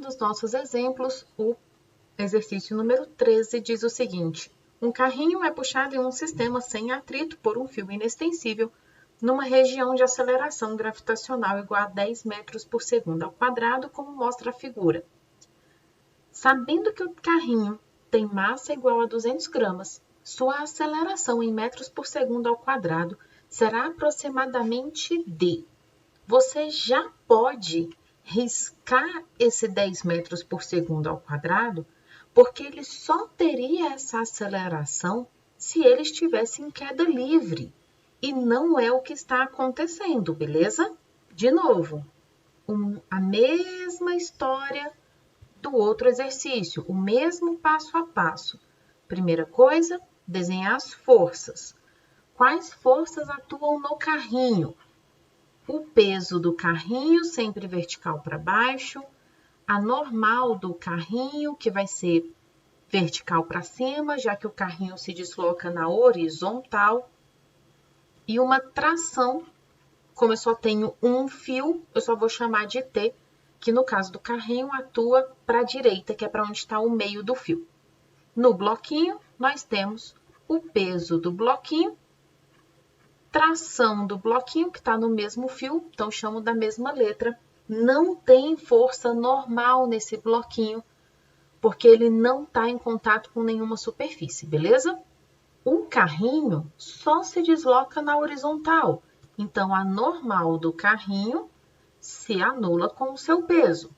dos nossos exemplos, o exercício número 13 diz o seguinte: um carrinho é puxado em um sistema sem atrito por um fio inextensível numa região de aceleração gravitacional igual a 10 metros por segundo ao quadrado, como mostra a figura. Sabendo que o carrinho tem massa igual a 200 gramas, sua aceleração em metros por segundo ao quadrado será aproximadamente de... Você já pode riscar esse 10 metros por segundo ao quadrado, porque ele só teria essa aceleração se ele estivesse em queda livre. E não é o que está acontecendo, beleza? De novo, a mesma história do outro exercício, o mesmo passo a passo. Primeira coisa, desenhar as forças. Quais forças atuam no carrinho? O peso do carrinho, sempre vertical para baixo. A normal do carrinho, que vai ser vertical para cima, já que o carrinho se desloca na horizontal. E uma tração, como eu só tenho um fio, eu só vou chamar de T, que no caso do carrinho atua para a direita, que é para onde está o meio do fio. No bloquinho, nós temos o peso do bloquinho, tração do bloquinho, que está no mesmo fio, então chamo da mesma letra. Não tem força normal nesse bloquinho, porque ele não está em contato com nenhuma superfície, beleza? O carrinho só se desloca na horizontal, então a normal do carrinho se anula com o seu peso.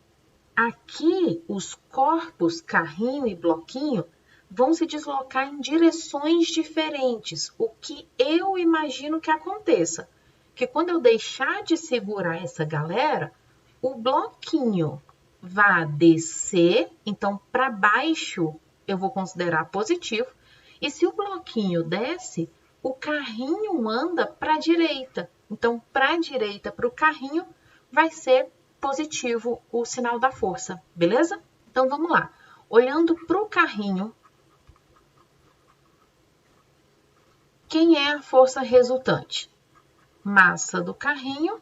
Aqui, os corpos carrinho e bloquinho vão se deslocar em direções diferentes, o que eu imagino que aconteça. Que quando eu deixar de segurar essa galera, o bloquinho vai descer, então para baixo eu vou considerar positivo, e se o bloquinho desce, o carrinho anda para a direita. Então, para a direita, para o carrinho, vai ser positivo o sinal da força, beleza? Então, vamos lá. Olhando para o carrinho, quem é a força resultante? Massa do carrinho,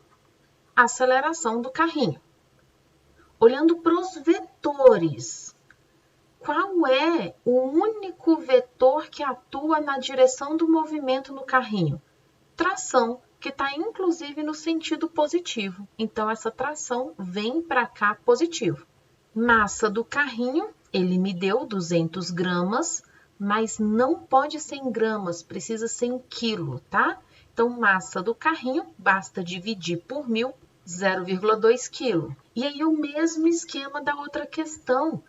aceleração do carrinho. Olhando para os vetores, qual é o único vetor que atua na direção do movimento no carrinho? Tração, que está inclusive no sentido positivo. Então, essa tração vem para cá positivo. Massa do carrinho, ele me deu 200 gramas, mas não pode ser em gramas, precisa ser em quilo, tá? Então, massa do carrinho, basta dividir por 1000, 0,2 quilo. E aí, o mesmo esquema da outra questão.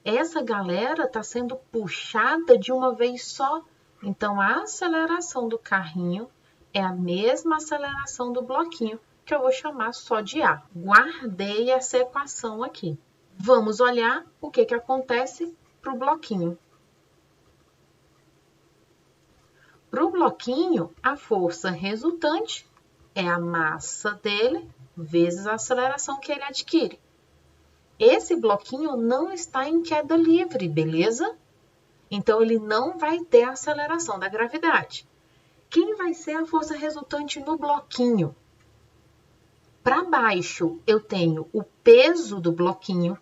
Essa galera está sendo puxada de uma vez só. Então, a aceleração do carrinho é a mesma aceleração do bloquinho, que eu vou chamar só de A. Guardei essa equação aqui. Vamos olhar o que acontece para o bloquinho. Para o bloquinho, a força resultante é a massa dele vezes a aceleração que ele adquire. Esse bloquinho não está em queda livre, beleza? Então, ele não vai ter a aceleração da gravidade. Quem vai ser a força resultante no bloquinho? Para baixo, eu tenho o peso do bloquinho,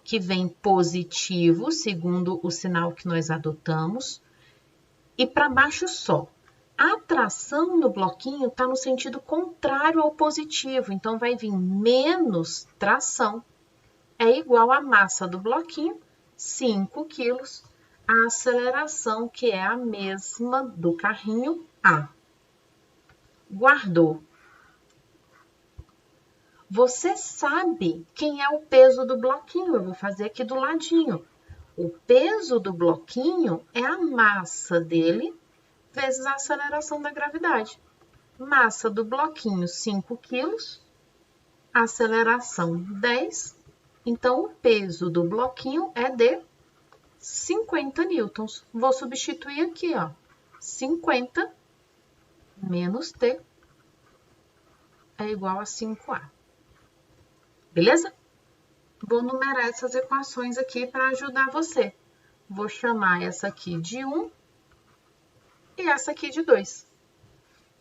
que vem positivo, segundo o sinal que nós adotamos, e para baixo só. A tração no bloquinho está no sentido contrário ao positivo, então vai vir menos tração, é igual à massa do bloquinho, 5 quilos, a aceleração, que é a mesma do carrinho, A. Guardou. Você sabe quem é o peso do bloquinho? Eu vou fazer aqui do ladinho. O peso do bloquinho é a massa dele vezes a aceleração da gravidade. Massa do bloquinho, 5 quilos. Aceleração, 10. Então, o peso do bloquinho é de 50 newtons. Vou substituir aqui, ó. 50 menos T é igual a 5A. Beleza? Vou numerar essas equações aqui para ajudar você. Vou chamar essa aqui de 1 e essa aqui de 2.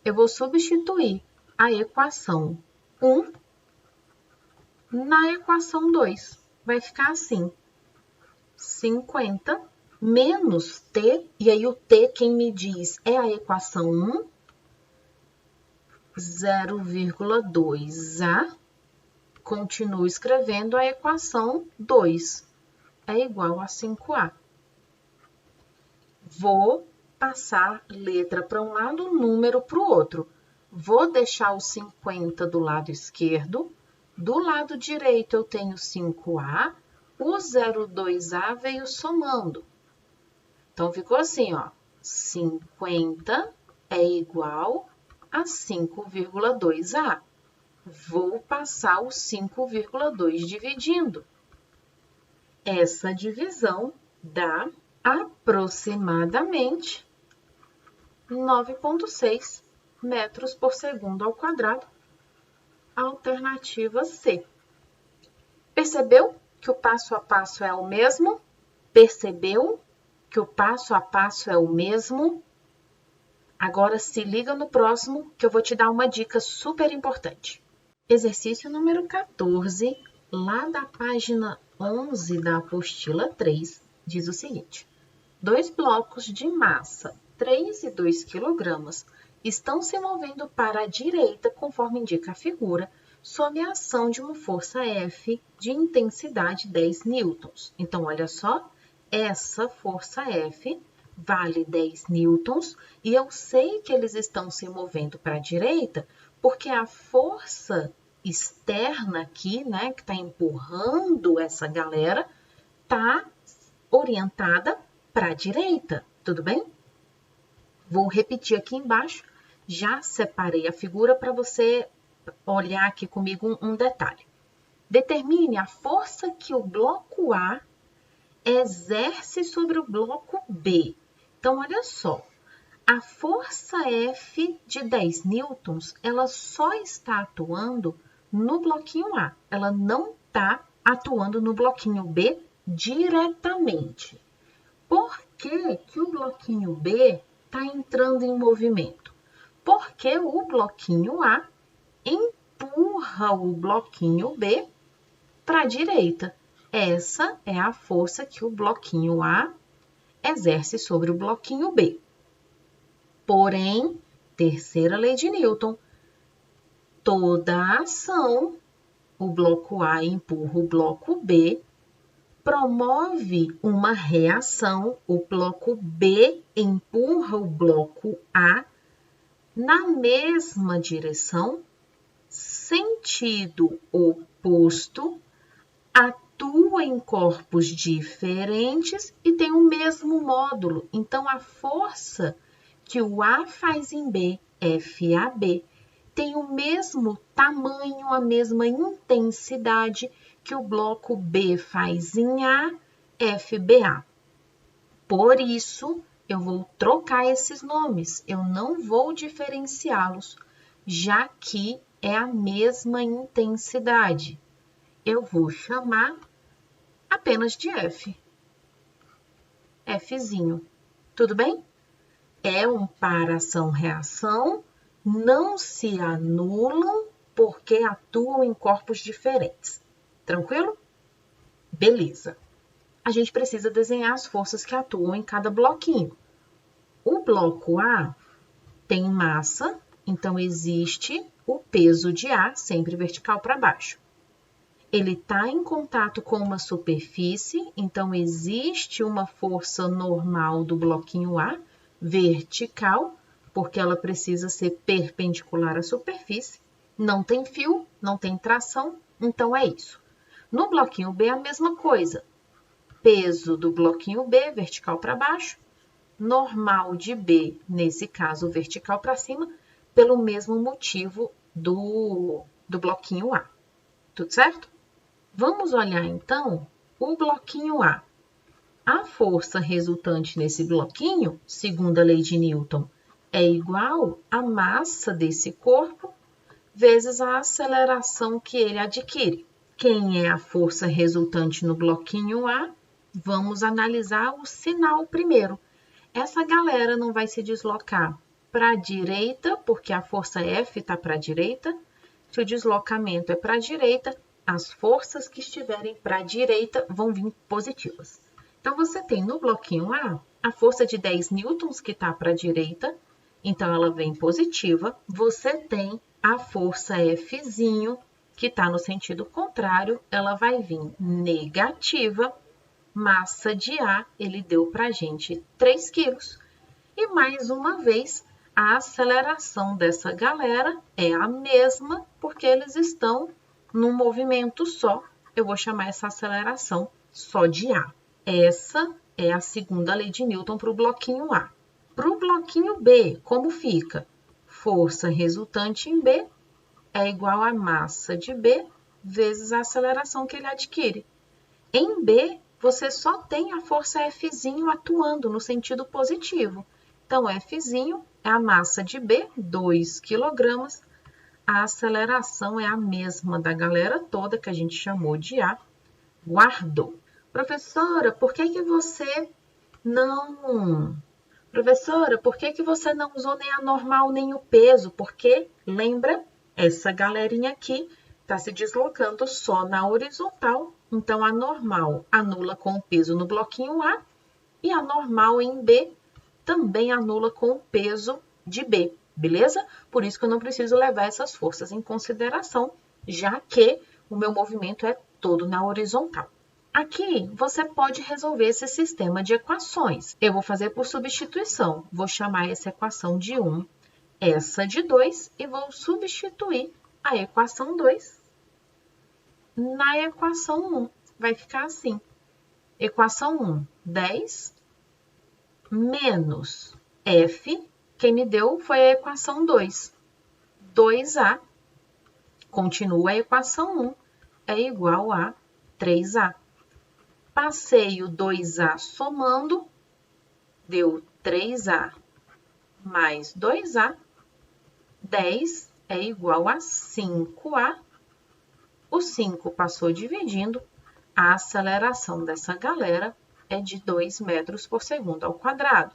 Eu vou substituir a equação 1 na equação 2. vai ficar assim, 50 menos t, e aí o t, quem me diz, é a equação 1, 0,2a, continuo escrevendo a equação 2, é igual a 5a. Vou passar letra para um lado, número para o outro. Vou deixar o 50 do lado esquerdo, do lado direito eu tenho 5a, o 0,2a veio somando. Então, ficou assim, ó, 50 é igual a 5,2a. Vou passar o 5,2 dividindo. Essa divisão dá aproximadamente 9,6 metros por segundo ao quadrado. Alternativa C. Percebeu que o passo a passo é o mesmo? Percebeu que o passo a passo é o mesmo? Agora se liga no próximo que eu vou te dar uma dica super importante. Exercício número 14, lá da página 11 da apostila 3, diz o seguinte: 2 blocos de massa, 3 e 2 kg, estão se movendo para a direita, conforme indica a figura, sob a ação de uma força F de intensidade 10 newtons. Então, olha só, essa força F vale 10 newtons e eu sei que eles estão se movendo para a direita porque a força externa aqui, né, que está empurrando essa galera, está orientada para a direita, tudo bem? Vou repetir aqui embaixo, já separei a figura para você olhar aqui comigo um detalhe. Determine a força que o bloco A exerce sobre o bloco B. Então, olha só, a força F de 10 newtons, ela só está atuando no bloquinho A, ela não está atuando no bloquinho B diretamente. Por que que o bloquinho B está entrando em movimento? Porque o bloquinho A empurra o bloquinho B para a direita. Essa é a força que o bloquinho A exerce sobre o bloquinho B. Porém, terceira lei de Newton, toda ação, o bloco A empurra o bloco B, promove uma reação, o bloco B empurra o bloco A na mesma direção, sentido oposto, atua em corpos diferentes e tem o mesmo módulo. Então, a força que o A faz em B, FAB, tem o mesmo tamanho, a mesma intensidade que o bloco B faz em A, FBA. Por isso, eu vou trocar esses nomes, eu não vou diferenciá-los, já que é a mesma intensidade. Eu vou chamar apenas de F. Fzinho. Tudo bem? É um para-ação-reação, não se anulam porque atuam em corpos diferentes. Tranquilo? Beleza. A gente precisa desenhar as forças que atuam em cada bloquinho. O bloco A tem massa, então existe o peso de A, sempre vertical para baixo. Ele está em contato com uma superfície, então existe uma força normal do bloquinho A, vertical, porque ela precisa ser perpendicular à superfície. Não tem fio, não tem tração, então é isso. No bloquinho B, a mesma coisa. Peso do bloquinho B, vertical para baixo, normal de B, nesse caso, vertical para cima, pelo mesmo motivo do bloquinho A. Tudo certo? Vamos olhar, então, o bloquinho A. A força resultante nesse bloquinho, segundo a lei de Newton, é igual à massa desse corpo vezes a aceleração que ele adquire. Quem é a força resultante no bloquinho A? Vamos analisar o sinal primeiro. Essa galera não vai se deslocar para a direita, porque a força F está para a direita. Se o deslocamento é para a direita, as forças que estiverem para a direita vão vir positivas. Então, você tem no bloquinho a força de 10 newtons que está para a direita, então ela vem positiva. Você tem a força Fzinho, que está no sentido contrário, ela vai vir negativa. Massa de A, ele deu para a gente 3 quilos. E mais uma vez, a aceleração dessa galera é a mesma, porque eles estão num movimento só. Eu vou chamar essa aceleração só de A. Essa é a segunda lei de Newton para o bloquinho A. Para o bloquinho B, como fica? Força resultante em B é igual a massa de B vezes a aceleração que ele adquire. Em B, você só tem a força Fzinho atuando no sentido positivo. Então, Fzinho é a massa de B, 2 kg. A aceleração é a mesma da galera toda, que a gente chamou de A. Guardou. Professora, por que você não... Professora, por que você não usou nem a normal nem o peso? Porque, lembra, essa galerinha aqui está se deslocando só na horizontal. Então, a normal anula com o peso no bloquinho A e a normal em B também anula com o peso de B, beleza? Por isso que eu não preciso levar essas forças em consideração, já que o meu movimento é todo na horizontal. Aqui, você pode resolver esse sistema de equações. Eu vou fazer por substituição. Vou chamar essa equação de 1, essa de 2, e vou substituir a equação 2 na equação 1. Vai ficar assim. Equação 1, 10 menos F, quem me deu foi a equação 2. 2A, continua a equação 1, é igual a 3A. Passei o 2A somando, deu 3A mais 2A, 10 é igual a 5A. O 5 passou dividindo, a aceleração dessa galera é de 2 metros por segundo ao quadrado.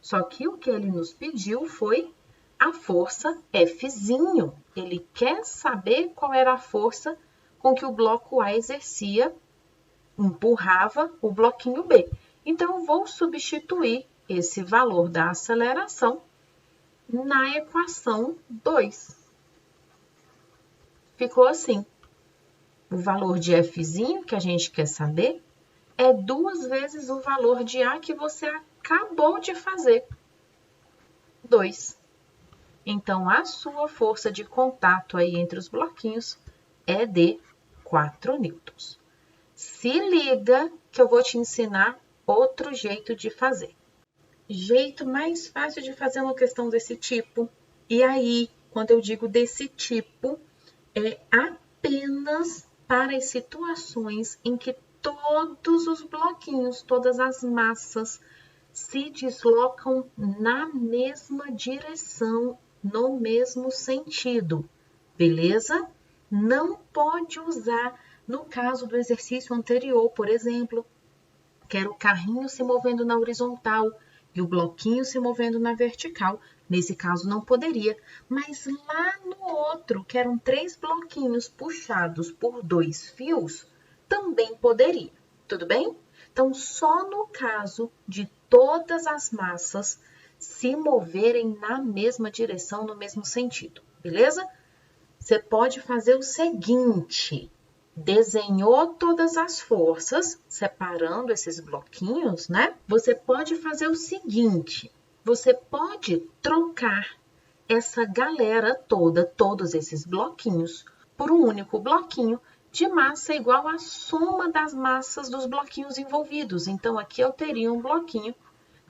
Só que o que ele nos pediu foi a força Fzinho. Ele quer saber qual era a força com que o bloco A exercia, empurrava o bloquinho B. Então, eu vou substituir esse valor da aceleração na equação 2. Ficou assim. O valor de Fzinho, que a gente quer saber, é 2 vezes o valor de A que você acabou de fazer. 2. Então, a sua força de contato aí entre os bloquinhos é de 4 newtons. Se liga que eu vou te ensinar outro jeito de fazer. Jeito mais fácil de fazer uma questão desse tipo. E aí, quando eu digo desse tipo, é apenas para as situações em que todos os bloquinhos, todas as massas se deslocam na mesma direção, no mesmo sentido, beleza? Não pode usar no caso do exercício anterior, por exemplo, que era o carrinho se movendo na horizontal e o bloquinho se movendo na vertical. Nesse caso, não poderia. Mas lá no outro, que eram 3 bloquinhos puxados por 2 fios, também poderia. Tudo bem? Então, só no caso de todas as massas se moverem na mesma direção, no mesmo sentido. Beleza? Você pode fazer o seguinte... Desenhou todas as forças, separando esses bloquinhos, né? Você pode fazer o seguinte, você pode trocar essa galera toda, todos esses bloquinhos, por um único bloquinho de massa igual à soma das massas dos bloquinhos envolvidos. Então, aqui eu teria um bloquinho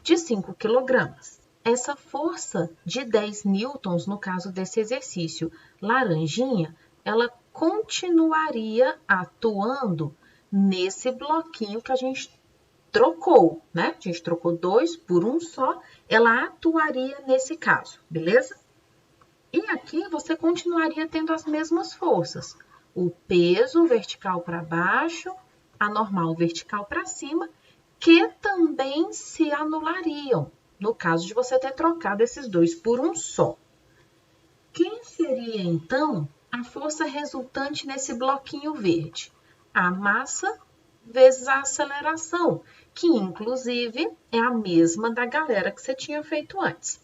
de 5 kg. Essa força de 10 newtons, no caso desse exercício laranjinha, ela continuaria atuando nesse bloquinho que a gente trocou, né? A gente trocou 2 por um só, ela atuaria nesse caso, beleza? E aqui você continuaria tendo as mesmas forças. O peso vertical para baixo, a normal vertical para cima, que também se anulariam, no caso de você ter trocado esses 2 por um só. Quem seria, então, a força resultante nesse bloquinho verde? A massa vezes a aceleração, que inclusive é a mesma da galera que você tinha feito antes.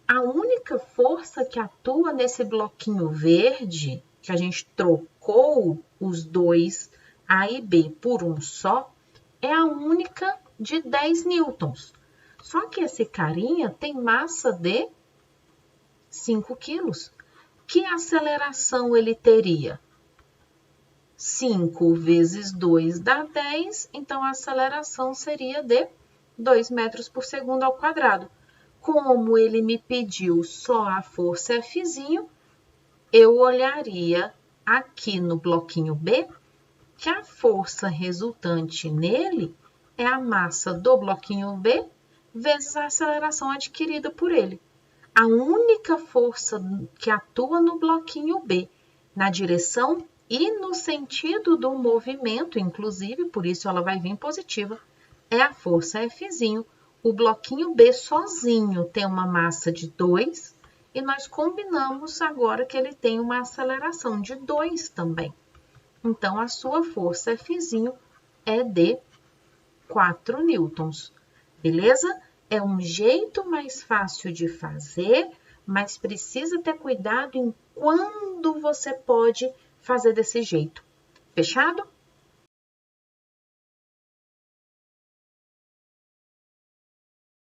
A única força que atua nesse bloquinho verde, que a gente trocou os dois A e B por um só, é a única de 10 newtons. Só que esse carinha tem massa de 5 quilos. Que aceleração ele teria? 5 vezes 2 dá 10, então a aceleração seria de 2 metros por segundo ao quadrado. Como ele me pediu só a força Fzinho, eu olharia aqui no bloquinho B, que a força resultante nele é a massa do bloquinho B vezes a aceleração adquirida por ele. A única força que atua no bloquinho B, na direção e no sentido do movimento, inclusive, por isso ela vai vir positiva, é a força Fzinho. O bloquinho B sozinho tem uma massa de 2 e nós combinamos agora que ele tem uma aceleração de 2 também. Então, a sua força Fzinho é de 4 newtons, beleza? É um jeito mais fácil de fazer, mas precisa ter cuidado em quando você pode fazer desse jeito. Fechado?